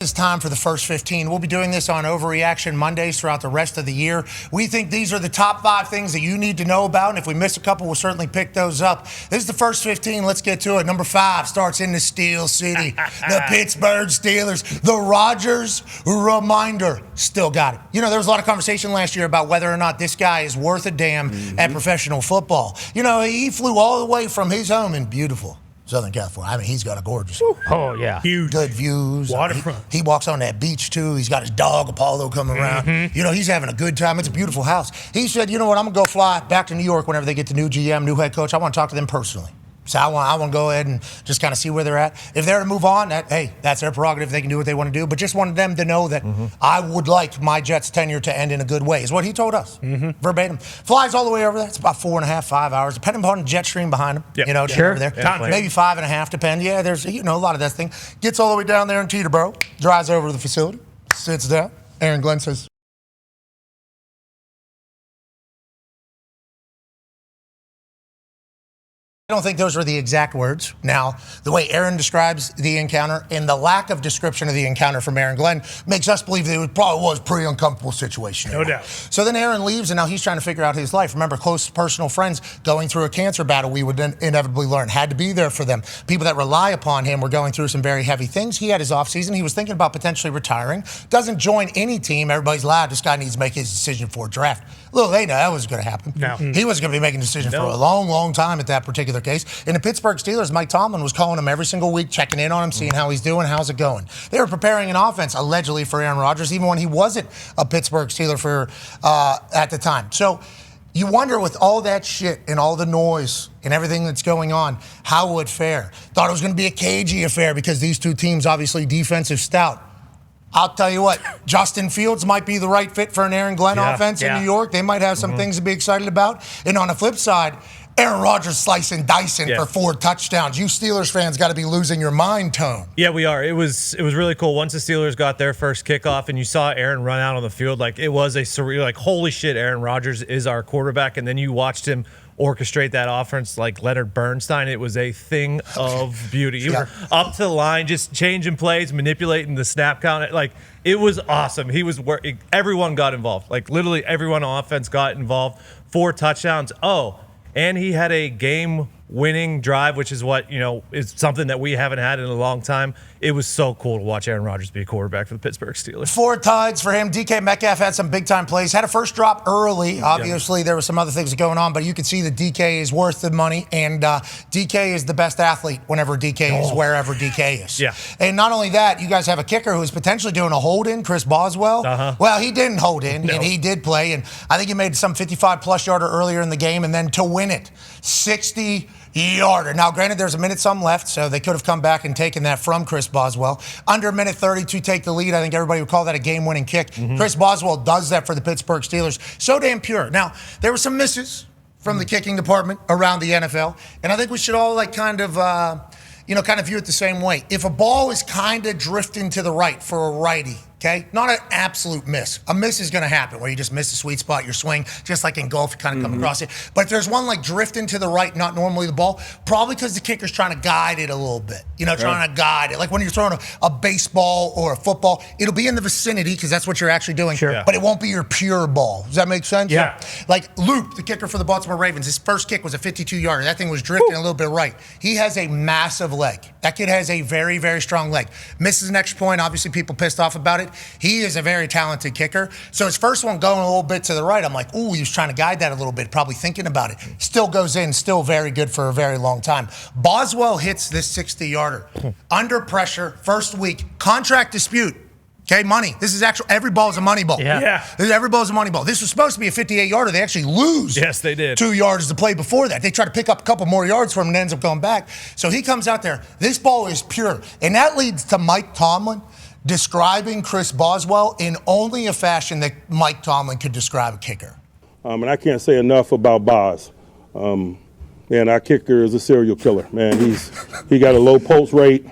It's time for the first 15. We'll be doing this on Overreaction Mondays throughout the rest of the year. We think these are the top 5 things that you need to know about, and if we miss a couple, we'll certainly pick those up. This is the first 15. Let's get to it. Number 5 starts in the Steel City. The Pittsburgh Steelers. The Rodgers reminder. Still got it. You know, there was a lot of conversation last year about whether or not this guy is worth a damn at professional football. You know, he flew all the way from his home in beautiful Southern California. I mean, he's got a gorgeous. Oh, yeah. Huge. Good views. Waterfront. He walks on that beach, too. He's got his dog, Apollo, coming around. You know, he's having a good time. It's a beautiful house. He said, you know what, I'm going to go fly back to New York whenever they get the new GM, new head coach. I want to talk to them personally. So I want to go ahead and just kind of see where they're at. If they're to move on, hey, that's their prerogative. They can do what they want to do. But just wanted them to know that I would like my Jets tenure to end in a good way, is what he told us, verbatim. Flies all the way over there. It's about 4.5, 5 hours, depending upon the jet stream behind him. Yep. You know, Sure. over there. Yeah, maybe 5.5, depend. Yeah, there's, you know, a lot of that thing. Gets all the way down there in Teterboro, drives over to the facility, sits down. Aaron Glenn says, I don't think those were the exact words. Now, the way Aaron describes the encounter and the lack of description of the encounter from Aaron Glenn makes us believe that it probably was a pretty uncomfortable situation. No doubt. So then Aaron leaves, and now he's trying to figure out his life. Remember, close personal friends going through a cancer battle, we would then inevitably learn. Had to be there for them. People that rely upon him were going through some very heavy things. He had his offseason. He was thinking about potentially retiring. Doesn't join any team. Everybody's loud. This guy needs to make his decision for a draft. Little they know that was going to happen. No. He was going to be making a decision for a long, long time at that particular case. In the Pittsburgh Steelers, Mike Tomlin was calling him every single week, checking in on him, seeing how he's doing, how's it going. They were preparing an offense, allegedly, for Aaron Rodgers, even when he wasn't a Pittsburgh Steeler at the time. So you wonder, with all that shit and all the noise and everything that's going on, how would it fare? Thought it was going to be a cagey affair because these two teams, obviously defensive stout. I'll tell you what, Justin Fields might be the right fit for an Aaron Glenn offense in New York. They might have some things to be excited about. And on the flip side, Aaron Rodgers slicing, dicing for 4 touchdowns. You Steelers fans got to be losing your mind, Tone. Yeah, we are. It was really cool. Once the Steelers got their first kickoff and you saw Aaron run out on the field, like, it was a surreal, like, holy shit, Aaron Rodgers is our quarterback. And then you watched him orchestrate that offense like Leonard Bernstein. It was a thing of beauty. You were up to the line, just changing plays, manipulating the snap count. Like, it was awesome. He was working. Everyone got involved. Like, literally everyone on offense got involved. 4 touchdowns. And he had a game-winning drive, which is what, you know, is something that we haven't had in a long time. It was so cool to watch Aaron Rodgers be a quarterback for the Pittsburgh Steelers. 4 tides for him. DK Metcalf had some big-time plays. Had a first drop early. Obviously, there were some other things going on, but you could see that DK is worth the money, and DK is the best athlete whenever DK is wherever DK is. Yeah. And not only that, you guys have a kicker who's potentially doing a hold-in, Chris Boswell. Well, he didn't hold in, and he did play, and I think he made some 55-plus yarder earlier in the game, and then to win it, 60-yarder. Now, granted, there's a minute some left, so they could have come back and taken that from Chris Boswell. Under a minute 30 to take the lead. I think everybody would call that a game-winning kick. Chris Boswell does that for the Pittsburgh Steelers. So damn pure. Now, there were some misses from the kicking department around the NFL, and I think we should all kind of view it the same way. If a ball is kind of drifting to the right for a righty, okay? Not an absolute miss. A miss is going to happen where you just miss the sweet spot, your swing, just like in golf, you kind of come across it. But if there's one like drifting to the right, not normally the ball, probably because the kicker's trying to guide it a little bit. You know, trying to guide it. Like when you're throwing a baseball or a football, it'll be in the vicinity because that's what you're actually doing. Sure. But it won't be your pure ball. Does that make sense? Yeah. Like Luke, the kicker for the Baltimore Ravens, his first kick was a 52-yarder. That thing was drifting a little bit right. He has a massive leg. That kid has a very, very strong leg. Misses an extra point. Obviously, people pissed off about it. He is a very talented kicker. So his first one going a little bit to the right, I'm like, ooh, he was trying to guide that a little bit, probably thinking about it. Still goes in, still very good for a very long time. Boswell hits this 60-yarder. Under pressure, first week, contract dispute. Okay, money. This is actual, every ball is a money ball. Yeah. Every ball is a money ball. This was supposed to be a 58-yarder. They actually lose. Yes, they did. 2 yards to play before that. They try to pick up a couple more yards from him and ends up going back. So he comes out there. This ball is pure. And that leads to Mike Tomlin describing Chris Boswell in only a fashion that Mike Tomlin could describe a kicker. And I can't say enough about Boz. Man, our kicker is a serial killer. Man, he got a low pulse rate.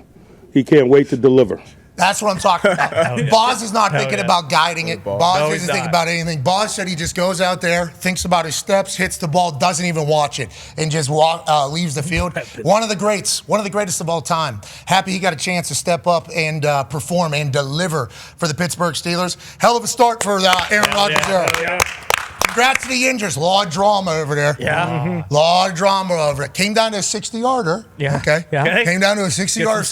He can't wait to deliver. That's what I'm talking about. Boz is not thinking about guiding it. Boz isn't thinking about anything. Boz said he just goes out there, thinks about his steps, hits the ball, doesn't even watch it, and just leaves the field. One of the greatest of all time. Happy he got a chance to step up and perform and deliver for the Pittsburgh Steelers. Hell of a start for Aaron Rodgers there. Congrats to the Injuries. A lot of drama over there. Yeah. A lot of drama over it. Came down to a 60-yarder. Yeah. Okay. Yeah. Came down to a 60-yarder.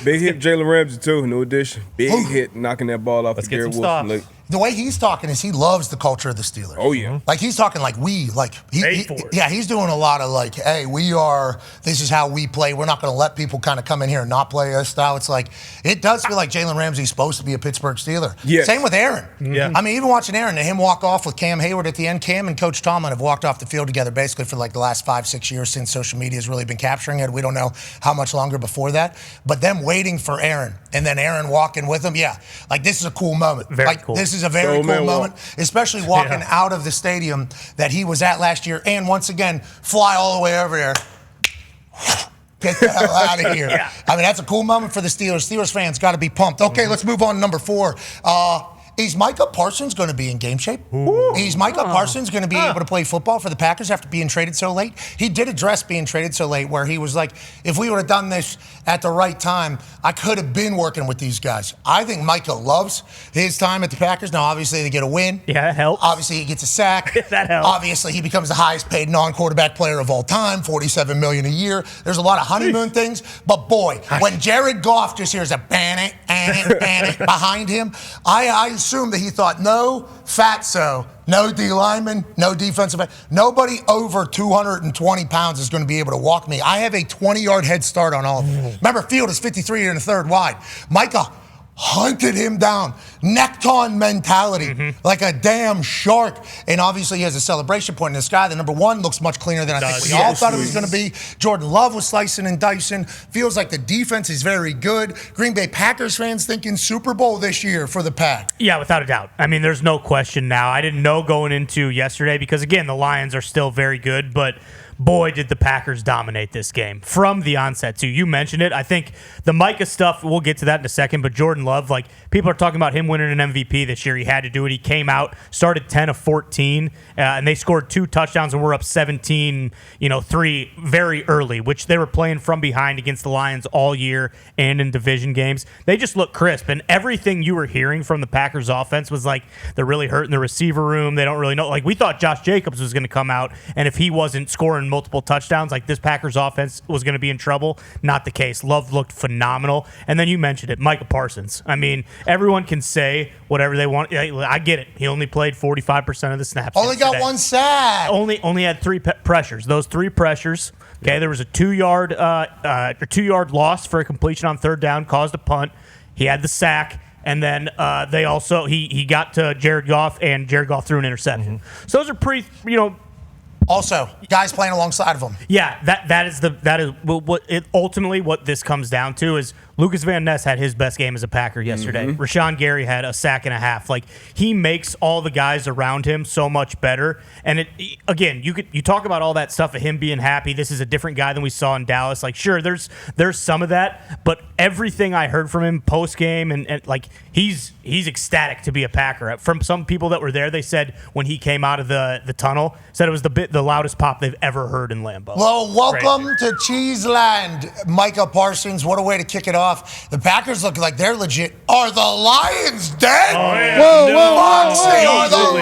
Big hit, Jalen Ramsey too. No addition. Big hit, knocking that ball off Let's of get Garrett some Wolf. stops. The way he's talking is he loves the culture of the Steelers. Oh yeah. Like he's talking like he's doing a lot of like, hey, this is how we play. We're not going to let people kind of come in here and not play us style. It's like, it does feel like Jalen Ramsey's supposed to be a Pittsburgh Steeler. Yes. Same with Aaron. Yeah. I mean, even watching Aaron and him walk off with Cam Hayward at the end, Cam and Coach Tomlin have walked off the field together basically for like the last 5-6 years since social media has really been capturing it. We don't know how much longer before that. But them waiting for Aaron and then Aaron walking with him, like this is a cool moment. Very cool. This is a very cool moment. Especially walking out of the stadium that he was at last year, and once again, fly all the way over there. Get the hell out of here. I mean, that's a cool moment for the Steelers. Steelers fans got to be pumped. Okay, let's move on to number 4. Is Micah Parsons going to be in game shape? Is Micah Parsons going to be able to play football for the Packers after being traded so late? He did address being traded so late where he was like, if we would have done this at the right time, I could have been working with these guys. I think Micah loves his time at the Packers. Now, obviously, they get a win. Yeah, it helps. Obviously, he gets a sack. That helps. Obviously, he becomes the highest paid non-quarterback player of all time, $47 million a year. There's a lot of honeymoon things. But boy, when Jared Goff just hears a panic behind him, I assume that he thought, no fatso, no D lineman, no defensive end. Nobody over 220 pounds is going to be able to walk me. I have a 20-yard head start on all of them. Remember, field is 53 and a third wide. Micah hunted him down. Neckton mentality, like a damn shark. And obviously he has a celebration point in the sky. The number 1 looks much cleaner than I think we all thought it was going to be. Jordan Love was slicing and dicing. Feels like the defense is very good. Green Bay Packers fans thinking Super Bowl this year for the Pack. Yeah, without a doubt. I mean, there's no question now. I didn't know going into yesterday because, again, the Lions are still very good, but boy, did the Packers dominate this game from the onset, too. You mentioned it. I think the Micah stuff, we'll get to that in a second, but Jordan Love, like, people are talking about him winning an MVP this year. He had to do it. He came out, started 10 of 14, and they scored 2 touchdowns and were up 17-3 very early, which they were playing from behind against the Lions all year and in division games. They just look crisp, and everything you were hearing from the Packers offense was like, they're really hurting the receiver room. They don't really know. Like, we thought Josh Jacobs was going to come out, and if he wasn't scoring multiple touchdowns, like this Packers offense was going to be in trouble. Not the case. Love looked phenomenal. And then you mentioned it, Micah Parsons. I mean, everyone can say whatever they want. I get it. He only played 45% of the snaps. Only got 1 sack. Only had 3 pressures. Those 3 pressures. Okay, there was a 2-yard loss for a completion on 3rd down, caused a punt. He had the sack. And then they also he got to Jared Goff, and Jared Goff threw an interception. So those are pretty, Also, guys playing alongside of him. Yeah, that is what it ultimately what this comes down to is Lucas Van Ness had his best game as a Packer yesterday. Rashawn Gary had a sack and a half. Like, he makes all the guys around him so much better. And again, you talk about all that stuff of him being happy. This is a different guy than we saw in Dallas. Like, sure, there's some of that, but everything I heard from him post game and like he's ecstatic to be a Packer. From some people that were there, they said when he came out of the tunnel, said it was the loudest pop they've ever heard in Lambeau. Well, welcome to Cheeseland, Micah Parsons. What a way to kick it off. The Packers look like they're legit. Are the Lions dead? Oh, yeah. Whoa. Are the Lions Same old dead?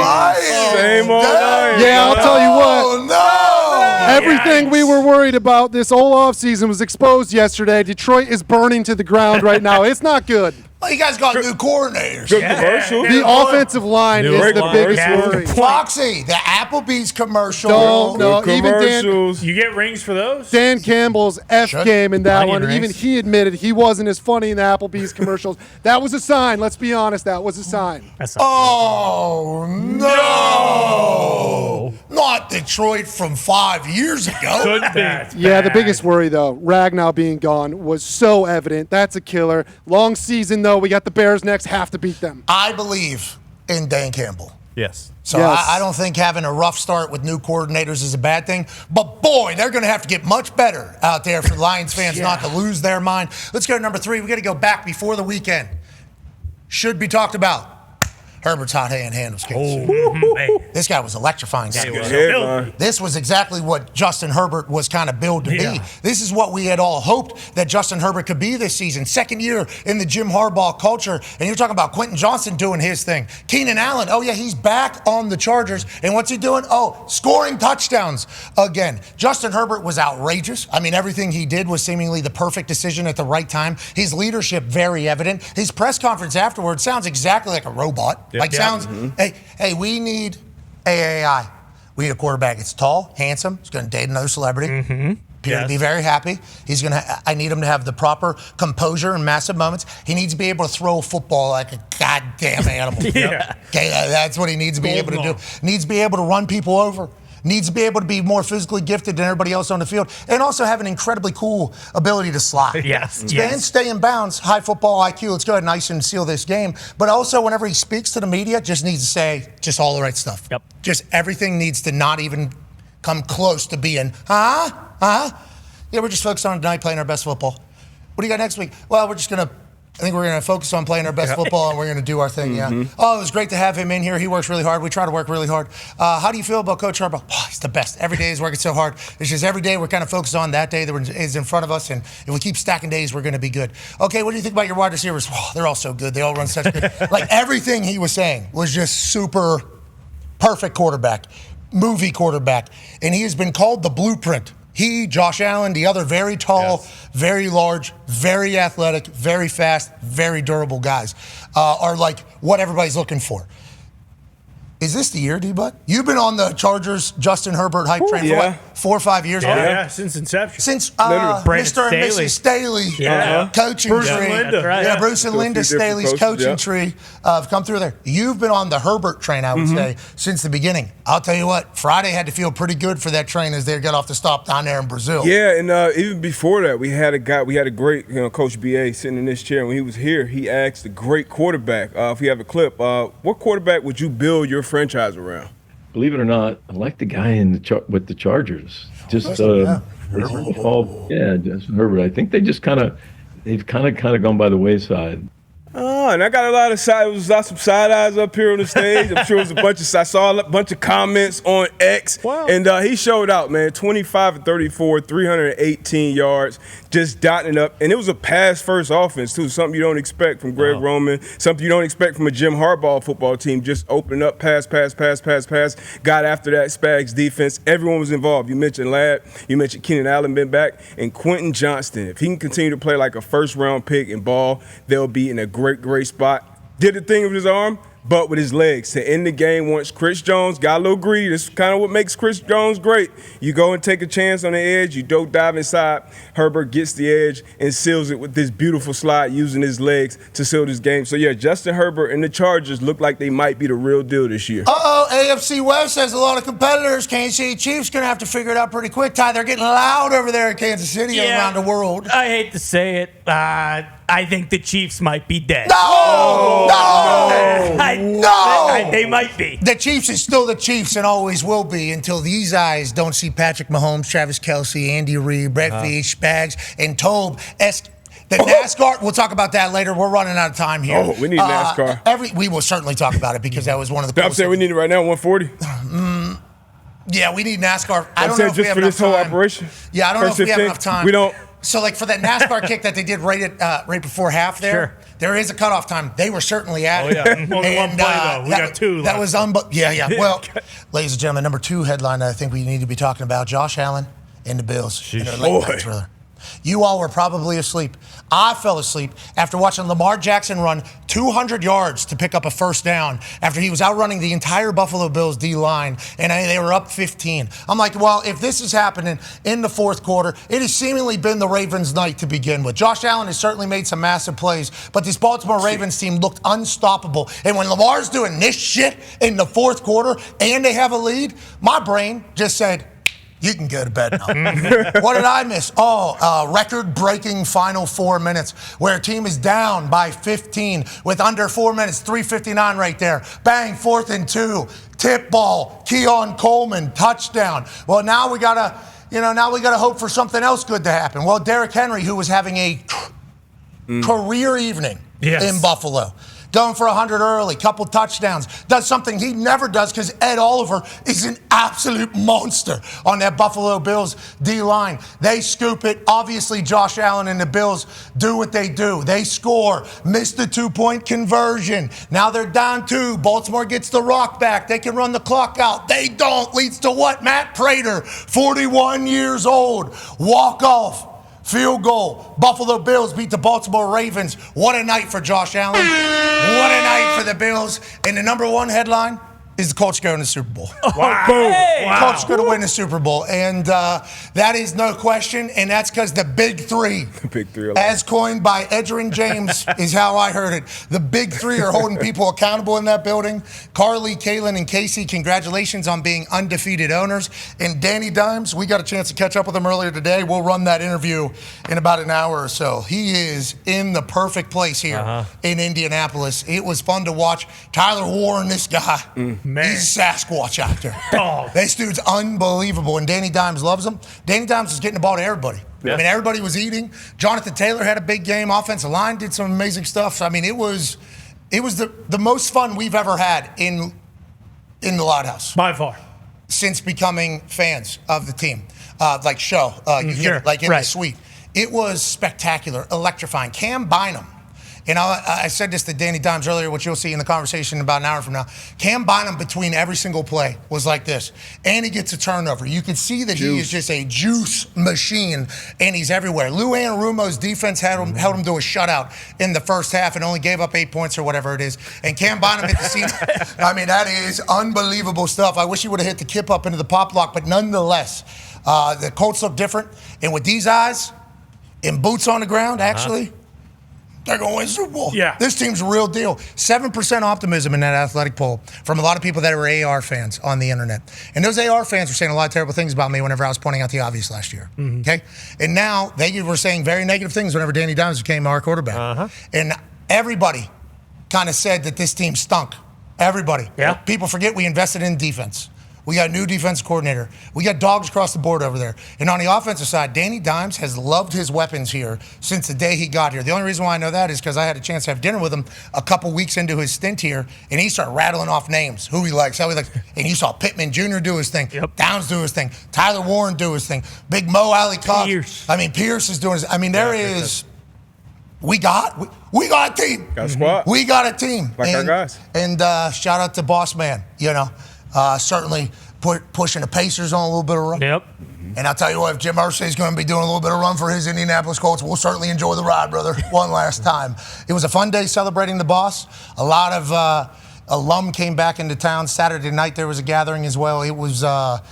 Lions. Yeah, I'll tell you what. Oh, no. Everything we were worried about this whole offseason was exposed yesterday. Detroit is burning to the ground right now. It's not good. Well, you guys got new coordinators. Good commercial. The offensive line is the biggest worry. Foxy, the Applebee's commercial. No, Good even commercials. You get rings for those? Dan Campbell's game in that Onion one. rings. Even he admitted he wasn't as funny in the Applebee's commercials. That was a sign. Let's be honest. That was a sign. Oh, no. Not Detroit from 5 years ago. Yeah, the biggest worry, though, Ragnow being gone was so evident. That's a killer. Long season, though. We got the Bears next. Have to beat them. I believe in Dan Campbell. Yes. So Yes. I don't think having a rough start with new coordinators is a bad thing. But, boy, they're going to have to get much better out there for Lions fans not to lose their mind. Let's go to number 3. We got to go back before the weekend. should be talked about. Herbert's hot hand handles case. This guy was electrifying. This was exactly what Justin Herbert was kind of billed to be. This is what we had all hoped that Justin Herbert could be this season. Second year in the Jim Harbaugh culture. And you're talking about Quentin Johnson doing his thing. Keenan Allen, oh yeah, he's back on the Chargers. And what's he doing? Oh, scoring touchdowns again. Justin Herbert was outrageous. I mean, everything he did was seemingly the perfect decision at the right time. His leadership, very evident. His press conference afterwards sounds exactly like a robot. Hey, we need AAI. We need a quarterback. It's tall, handsome. He's going to date another celebrity. Appear to be very happy. I need him to have the proper composure in massive moments. He needs to be able to throw a football like a goddamn animal. Okay, that's what he needs to be able to do. Needs to be able to run people over. Needs to be able to be more physically gifted than everybody else on the field, and also have an incredibly cool ability to slide. Stay in bounds, high football IQ. Let's go ahead and ice and seal this game. But also, whenever he speaks to the media, just needs to say just all the right stuff. Just everything needs to not even come close to being, yeah, we're just focused on tonight playing our best football. What do you got next week? Well, I think we're going to focus on playing our best football, and we're going to do our thing, Oh, it was great to have him in here. He works really hard. We try to work really hard. How do you feel about Coach Harbaugh? Oh, he's the best. Every day he's working so hard. It's just every day we're kind of focused on that day that is in front of us, and if we keep stacking days, we're going to be good. Okay, what do you think about your wide receivers? Oh, they're all so good. They all run such good. Like, everything he was saying was just super perfect quarterback, movie quarterback, and he has been called the blueprint. He, Josh Allen, the other very tall, very large, very athletic, very fast, very durable guys are like what everybody's looking for. Is this the year, D-Bud? You've been on the Chargers, Justin Herbert hype train for what, 4 or 5 years now? Yeah, since inception. Since Mr. and Mrs. Staley coaching Bruce tree. And Linda. Yeah, Bruce and Linda Staley's coaching tree have come through there. You've been on the Herbert train, I would say, since the beginning. I'll tell you what, Friday had to feel pretty good for that train as they got off the stop down there in Brazil. Yeah, and even before that, we had a great, Coach B.A. sitting in this chair. When he was here, he asked a great quarterback, if we have a clip, what quarterback would you build your franchise around? Believe it or not, I like the guy with the Chargers. Just Justin Herbert. I think they've kind of gone by the wayside. Oh, and I got a lot of some side eyes up here on the stage. I'm sure I saw a bunch of comments on X. Wow. And he showed out, man. 25 of 34, 318 yards, just dotting it up. And it was a pass-first offense, too, something you don't expect from Greg Roman, something you don't expect from a Jim Harbaugh football team. Just opening up, pass. Got after that Spags defense. Everyone was involved. You mentioned Ladd. You mentioned Keenan Allen been back. And Quentin Johnston. If he can continue to play like a first-round pick and ball, they'll be in a great spot. Did the thing with his arm, but with his legs to end the game once Chris Jones got a little greedy. This is kind of what makes Chris Jones great. You go and take a chance on the edge. You don't dive inside. Herbert gets the edge and seals it with this beautiful slide using his legs to seal this game. So, yeah, Justin Herbert and the Chargers look like they might be the real deal this year. AFC West has a lot of competitors. Kansas City Chiefs going to have to figure it out pretty quick. Ty, they're getting loud over there in Kansas City and around the world. I hate to say it. I think the Chiefs might be dead. No! They might be. The Chiefs is still the Chiefs and always will be until these eyes don't see Patrick Mahomes, Travis Kelce, Andy Reid, Brett Veach, Spags, and Tobe. The NASCAR, we'll talk about that later. We're running out of time here. Oh, we need NASCAR. We will certainly talk about it because that was one of the I'm saying we need it right now, 140. Yeah, we need NASCAR. I don't know if just we have for this enough whole time. operation. Yeah, I don't know if we have enough time. We don't. So, like, for that NASCAR kick that they did right before half there, there is a cutoff time. They were certainly at it. Only one play, though. We got two left. That was Well, ladies and gentlemen, number 2 headline I think we need to be talking about, Josh Allen and the Bills. And their late night thriller. You all were probably asleep. I fell asleep after watching Lamar Jackson run 200 yards to pick up a first down after he was outrunning the entire Buffalo Bills D-line, and they were up 15. I'm like, well, if this is happening in the fourth quarter, it has seemingly been the Ravens' night to begin with. Josh Allen has certainly made some massive plays, but this Baltimore Ravens team looked unstoppable. And when Lamar's doing this shit in the fourth quarter and they have a lead, my brain just said, you can go to bed now. What did I miss? Record-breaking final 4 minutes where a team is down by 15 with under 4 minutes, 3:59 right there. Bang, 4th and 2. Tip ball, Keon Coleman, touchdown. Well, now we gotta hope for something else good to happen. Well, Derrick Henry, who was having a career evening in Buffalo. going for 100 early, couple touchdowns, does something he never does because Ed Oliver is an absolute monster on that Buffalo Bills D-line. They scoop it. Obviously, Josh Allen and the Bills do what they do. They score, miss the 2-point conversion. Now they're down 2. Baltimore gets the rock back. They can run the clock out. They don't. Leads to what? Matt Prater, 41 years old, walk off. Field goal. Buffalo Bills beat the Baltimore Ravens. What a night for Josh Allen. What a night for the Bills. And the number 1 headline is the Colts going to the Super Bowl. Wow. Boom. Wow. Colts going to win the Super Bowl. And that is no question. And that's because the Big Three, Big Three, as coined by Edgerrin James, is how I heard it. The Big Three are holding people accountable in that building. Carly, Kaylin, and Casey, congratulations on being undefeated owners. And Danny Dimes, we got a chance to catch up with him earlier today. We'll run that interview in about an hour or so. He is in the perfect place here in Indianapolis. It was fun to watch. Tyler Warren, this guy. Man. He's a Sasquatch out there. Oh. This dude's unbelievable, and Danny Dimes loves him. Danny Dimes was getting the ball to everybody. Yeah. I mean, everybody was eating. Jonathan Taylor had a big game. Offensive line did some amazing stuff. I mean, it was the most fun we've ever had in the Loud House By far. since becoming fans of the team. Like show, you Sure. get, like in Right. the suite. It was spectacular, electrifying. Cam Bynum. And I said this to Danny Dimes earlier, which you'll see in the conversation about an hour from now. Cam Bynum, between every single play, was like this. And he gets a turnover. You can see that he is just a juice machine, and he's everywhere. Lou Anarumo's defense held him to a shutout in the first half and only gave up 8 points or whatever it is. And Cam Bynum hit the scene. I mean, that is unbelievable stuff. I wish he would have hit the kip up into the pop lock, but nonetheless, the Colts look different. And with these eyes and boots on the ground, actually, they're going to win the Super Bowl. Yeah. This team's a real deal. 7% optimism in that athletic poll from a lot of people that were AR fans on the internet. And those AR fans were saying a lot of terrible things about me whenever I was pointing out the obvious last year. Okay? And now they were saying very negative things whenever Danny Dimes became our quarterback. And everybody kind of said that this team stunk. Everybody. Yeah. People forget we invested in defense. We got a new defense coordinator. We got dogs across the board over there. And on the offensive side, Danny Dimes has loved his weapons here since the day he got here. The only reason why I know that is because I had a chance to have dinner with him a couple weeks into his stint here, and he started rattling off names, who he likes, how he likes. And you saw Pittman Jr. do his thing, Downs do his thing, Tyler Warren do his thing, Big Mo Alley Cox. Pierce. I mean, Pierce is doing his. I mean, there is. We got a team. Got a squad. We got a team. Like our guys. And shout out to Boss Man, certainly pushing the Pacers on a little bit of run. Yep. And I'll tell you what, if Jim Irsay is going to be doing a little bit of run for his Indianapolis Colts, we'll certainly enjoy the ride, brother, one last time. It was a fun day celebrating the boss. A lot of alum came back into town. Saturday night there was a gathering as well. It was a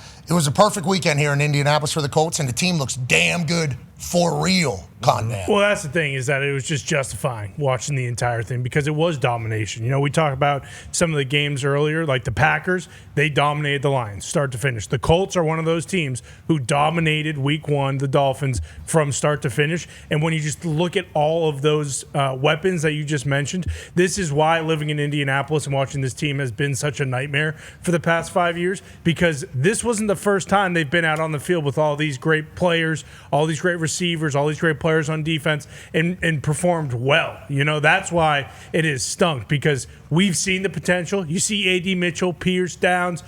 perfect weekend here in Indianapolis for the Colts, and the team looks damn good for real, Conrad. Well, that's the thing, is that it was just justifying watching the entire thing because it was domination. We talked about some of the games earlier, like the Packers, they dominated the Lions start to finish. The Colts are one of those teams who dominated week one, the Dolphins, from start to finish. And when you just look at all of those weapons that you just mentioned, this is why living in Indianapolis and watching this team has been such a nightmare for the past 5 years, because this wasn't the first time they've been out on the field with all these great players, all these great receivers, all these great players on defense, and performed well. That's why it is stunk, because we've seen the potential. You see A.D. Mitchell, Pierce, Downs,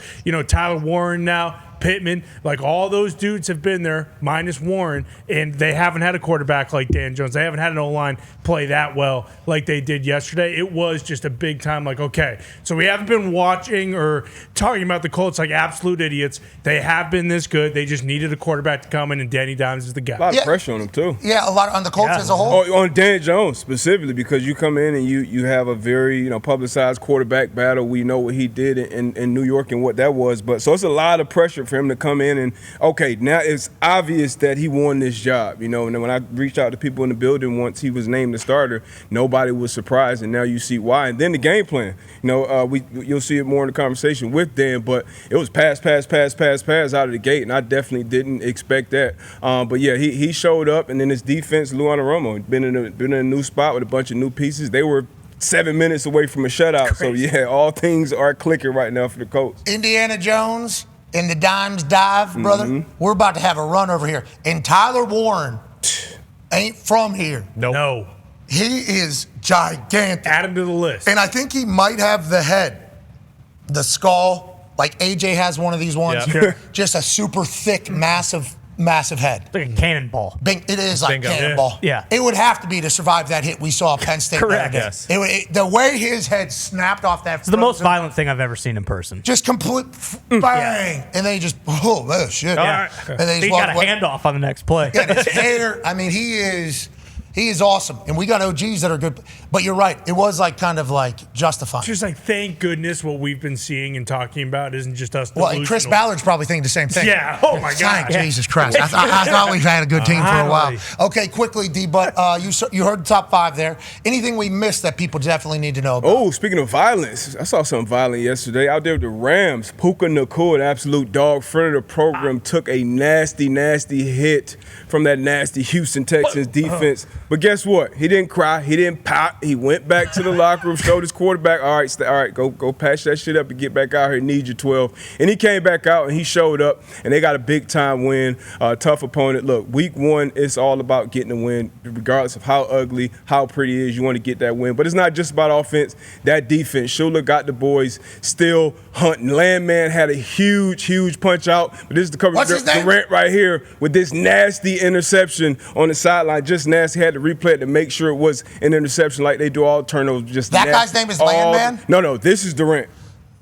Tyler Warren now, Pittman, like all those dudes have been there, minus Warren, and they haven't had a quarterback like Dan Jones. They haven't had an O-line play that well like they did yesterday. It was just a big time, like, okay, so we haven't been watching or talking about the Colts like absolute idiots. They have been this good. They just needed a quarterback to come in, and Danny Dimes is the guy. A lot of pressure on him, too. Yeah, a lot on the Colts as a whole. On Dan Jones specifically, because you come in and you have a very publicized quarterback battle. We know what he did in New York and what that was. But so it's a lot of pressure for him to come in and, okay, now it's obvious that he won this job. And then when I reached out to people in the building once he was named the starter, nobody was surprised, and now you see why. And then the game plan. You'll see it more in the conversation with Dan, but it was pass out of the gate, and I definitely didn't expect that. But yeah, he showed up, and then his defense, Lou Anarumo, been in a new spot with a bunch of new pieces. They were 7 minutes away from a shutout. Crazy. So yeah, all things are clicking right now for the Colts. Indiana Jones and the Dimes dive, brother. We're about to have a run over here. And Tyler Warren ain't from here. No. He is gigantic. Add him to the list. And I think he might have the head, the skull, like AJ has one of these ones. Yeah. Just a super thick, massive head. Like a cannonball. It is like Bingo. cannonball. Yeah. It would have to be to survive that hit we saw at Penn State. Correct. The other day. Yes. The way his head snapped off that. It's the most violent thing I've ever seen in person. Just complete bang, and then he just oh shit. Yeah. And then He got a handoff on the next play. Yeah, his hair. I mean, he is awesome, and we got OGs that are good. But you're right. It was like kind of like justifying. Just like, thank goodness what we've been seeing and talking about isn't just us. Well, and Chris Ballard's probably thinking the same thing. Yeah. Oh my Thank God. Jesus Christ. I thought we've had a good team for a while. Okay, quickly, D. But you heard the top 5 there. Anything we missed that people definitely need to know about? Oh, speaking of violence, I saw something violent yesterday out there with the Rams. Puka Nacua, an absolute dog, friend of the program, took a nasty, nasty hit from that nasty Houston Texans defense. But guess what? He didn't cry. He didn't pout. He went back to the locker room, showed his quarterback, all right, go patch that shit up and get back out here. Need you 12. And he came back out and he showed up, and they got a big-time win. Tough opponent. Look, week 1, it's all about getting a win, regardless of how ugly, how pretty it is. You want to get that win. But it's not just about offense. That defense, Shula got the boys still hunting. Landman had a huge punch out. But this is the coverage Durant right here with this nasty interception on the sideline. Just nasty. Had to replay it to make sure it was an interception like they do all turnovers. Just that nasty. guy's name is Landman? No, this is Durant.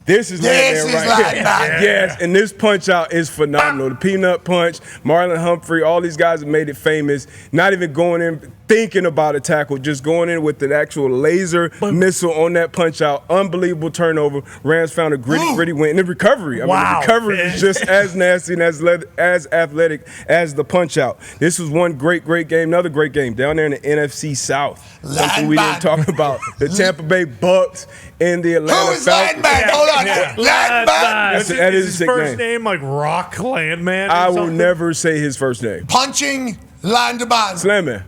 This is Landman right here. Yes, and this punch out is phenomenal. The peanut punch, Marlon Humphrey, all these guys have made it famous. Not even going in thinking about a tackle, just going in with an actual laser missile on that punch out. Unbelievable turnover. Rams found a gritty win. And the recovery. The recovery is just as nasty and as athletic as the punch out. This was one great game. Another great game down there in the NFC South. Something we didn't talk about. The Tampa Bay Bucks and the Atlanta Falcons. Hold on. That is his a sick first name. like Rock Landman? I will never say his first name. Punching Landman. Slamman.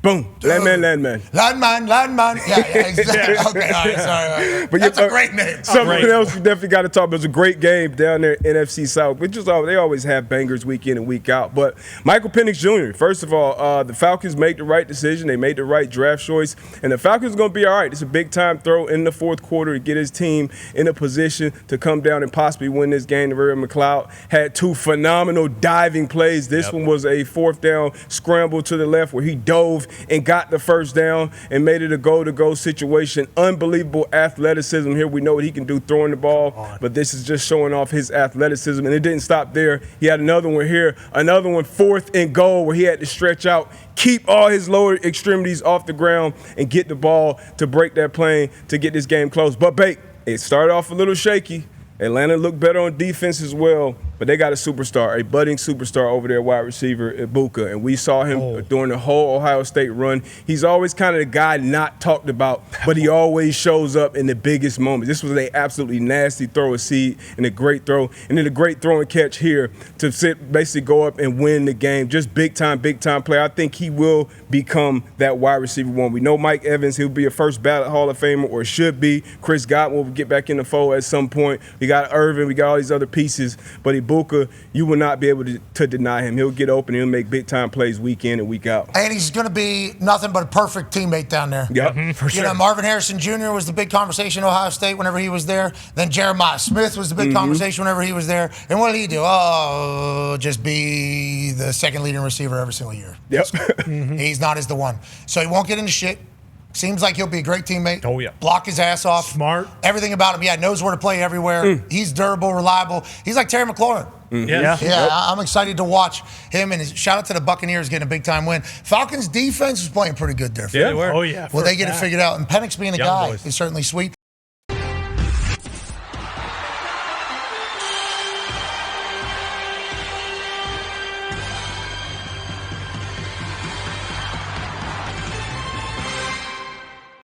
Boom. Landman. Landman. Yeah, exactly. Okay, all right, sorry. But that's a great name. Something else we definitely got to talk about. It was a great game down there in NFC South. Which is they always have bangers week in and week out. But Michael Penix Jr., first of all, the Falcons made the right decision. They made the right draft choice. And the Falcons are going to be all right. It's a big-time throw in the fourth quarter to get his team in a position to come down and possibly win this game. Ray McLeod had 2 phenomenal diving plays. This one was a 4th down scramble to the left where he dove and got the first down and made it a goal-to-go situation. Unbelievable athleticism here. We know what he can do throwing the ball, but this is just showing off his athleticism. And it didn't stop there. He had another one here, another one 4th and goal where he had to stretch out, keep all his lower extremities off the ground, and get the ball to break that plane to get this game close. But, it started off a little shaky. Atlanta looked better on defense as well, but they got a superstar, a budding superstar over there, wide receiver, Ibuka. And we saw him during the whole Ohio State run. He's always kind of the guy not talked about, but he always shows up in the biggest moments. This was an absolutely nasty throw a seed and a great throw. And then a great throw and catch here to basically go up and win the game. Just big-time player. I think he will become that wide receiver one. We know Mike Evans, he'll be a first ballot Hall of Famer, or should be. Chris Godwin will get back in the fold at some point. We got Irvin, we got all these other pieces, but Ibuka, you will not be able to deny him. He'll get open, he'll make big-time plays week in and week out. And he's going to be nothing but a perfect teammate down there. Yep. For sure. You know, Marvin Harrison Jr. was the big conversation in Ohio State whenever he was there. Then Jeremiah Smith was the big conversation whenever he was there. And what did he do? Oh, just be the second leading receiver every single year. Yep. He's not as the one. So he won't get into shit. Seems like he'll be a great teammate. Oh, yeah. Block his ass off. Smart. Everything about him. Knows where to play everywhere. He's durable, reliable. He's like Terry McLaurin. Yeah, I'm excited to watch him, and shout out to the Buccaneers getting a big-time win. Falcons' defense was playing pretty good there. Yeah, they were. Oh, yeah. Well, they get it figured out, and Penix being a Young guy boys. is certainly sweet.